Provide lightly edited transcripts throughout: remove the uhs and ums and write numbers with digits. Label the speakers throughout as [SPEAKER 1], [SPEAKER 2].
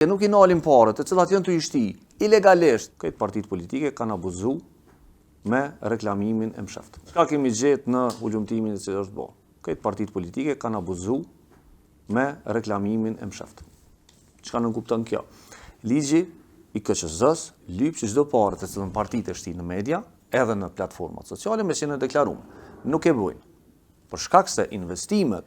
[SPEAKER 1] Nuk i nalin parët, të cilat janë të ishti ilegalisht. Këtë partitë politike kanë abuzu me reklamimin e msheft. Çka kemi gjetë në ulumtimin që është bërë? Këtë partitë politike kanë abuzu me reklamimin e msheft. Çka nuk kupton kjo? Ligji i KQZ-s lyp që çdo parë të cilën partitë e shtin në media, edhe në platformat sociale me qenë deklaruar. Nuk e bojnë. Për shkak se investimet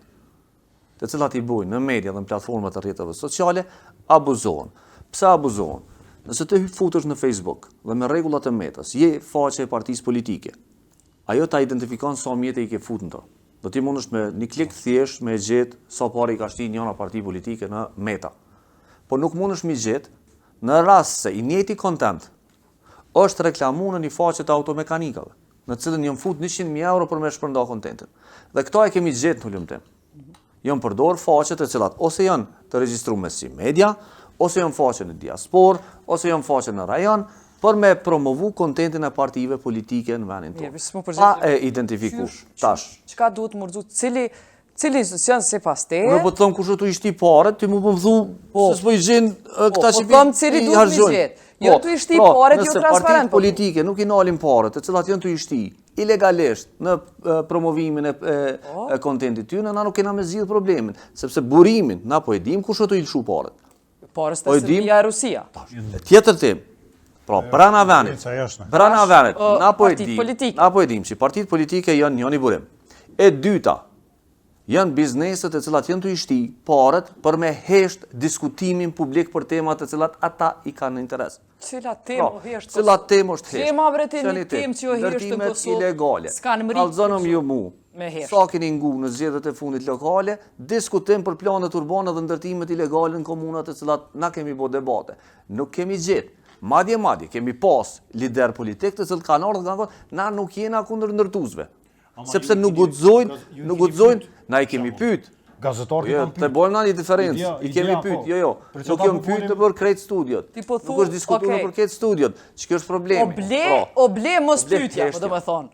[SPEAKER 1] të cilat i bojnë në media dhe në platformat e rrjeteve sociale abuzohen. Pse abuzohen? Nëse të futesh në Facebook dhe me rregullat e metës, je faqe e partisë politike. Ajo ta identifikon sa mjete i ke futur në to. Do ti mundesh me një klik thjesht me gjetë sa parë i ka shti njëra parti politike në meta. Po nuk mundesh mi gjetë në rast se i njëjti content është reklamuar në një faqe të automekanikave, në cilën janë fut 100.000 euro për me shpërnda kontentin. Dhe këto e kemi gjetë në ulumtim. Janë përdor faqet e cilat ose janë të regjistruar si media, ose janë faqe në diaspor, ose janë faqe në rajon, për me promovu kontentin e partive politike në vendin tonë. Pa e identifiku. Tash.
[SPEAKER 2] Çka duhet më rëzu? Cili janë sipas teje?
[SPEAKER 1] Unë po të thëmë kush të ishti pare, ti mu po më thu, se s'po i gjenë këta që
[SPEAKER 2] po thëmë cili duhet mi gjetë. Jo të ishti paret, jo transparent.
[SPEAKER 1] Nëse partitë politike nuk i nalin paret, të cilat janë të ishti ilegalisht në promovimin e kontentit tyre, na nuk kena me zgjidh problemin, sepse burimin, na po e dim kush të ilshu paret.
[SPEAKER 2] Pares të Serbia e Rusia.
[SPEAKER 1] Tjetër tim, pra brana venit, na po e dim që partitë politike janë një burim. E dyta, janë bizneset e cilat janë të ishti paret për me hesht diskutimin publik për temat e cilat ata i kanë interes.
[SPEAKER 2] Cila temë o hesht?
[SPEAKER 1] Cila temë është hesht?
[SPEAKER 2] Tema bre të një temë që o hesht në Kosovë, s'kanë mërit
[SPEAKER 1] Kalzonëm ju mu, sa keni ngu në zgjedhjet e fundit lokale, diskutim për planet urbane dhe ndërtimet ilegale në komunat e cilat na kemi bo debate. Nuk kemi gjetë. Madje, kemi pas lider politik të cilët kanë ardhur dhe kanë thonë, na nuk jena kundër ndërtuesve. Sepse nuk guxojnë, na i kemi pyet.
[SPEAKER 3] Gazetarët
[SPEAKER 1] jo, të bojmë na një diferencë. I kemi pyet, jo. Nuk kemi pyet për krejt studiot. Nuk është diskutuar për krejt studiot. Ç'kjo është problemi?
[SPEAKER 2] O ble mos pyetja, po domethënë.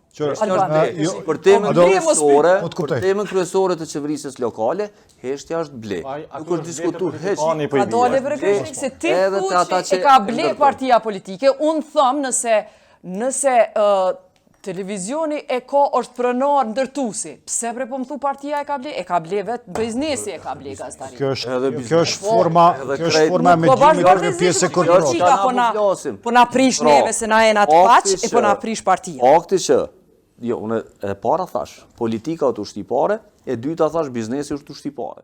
[SPEAKER 1] Për temën kryesore të qeverisjes lokale, heshtja është ble. Nuk është diskutuar hiç.
[SPEAKER 2] A dole vërtetë se ti thuaj e ka ble partia politike, unë them nëse televizioni e ka është pronar ndërtuesi. Pse bre po më thu partia e ka ble? E ka ble vetë biznesi e ka ble gazetari.
[SPEAKER 3] Kjo është forma me gjimit për një pjesë e kontrol.
[SPEAKER 2] Po na prish neve se na e na të paq e po na prish partia.
[SPEAKER 1] Akti që, jo, unë e para thash, politika është u shti pare, e dyta thash biznesi është u shti pare.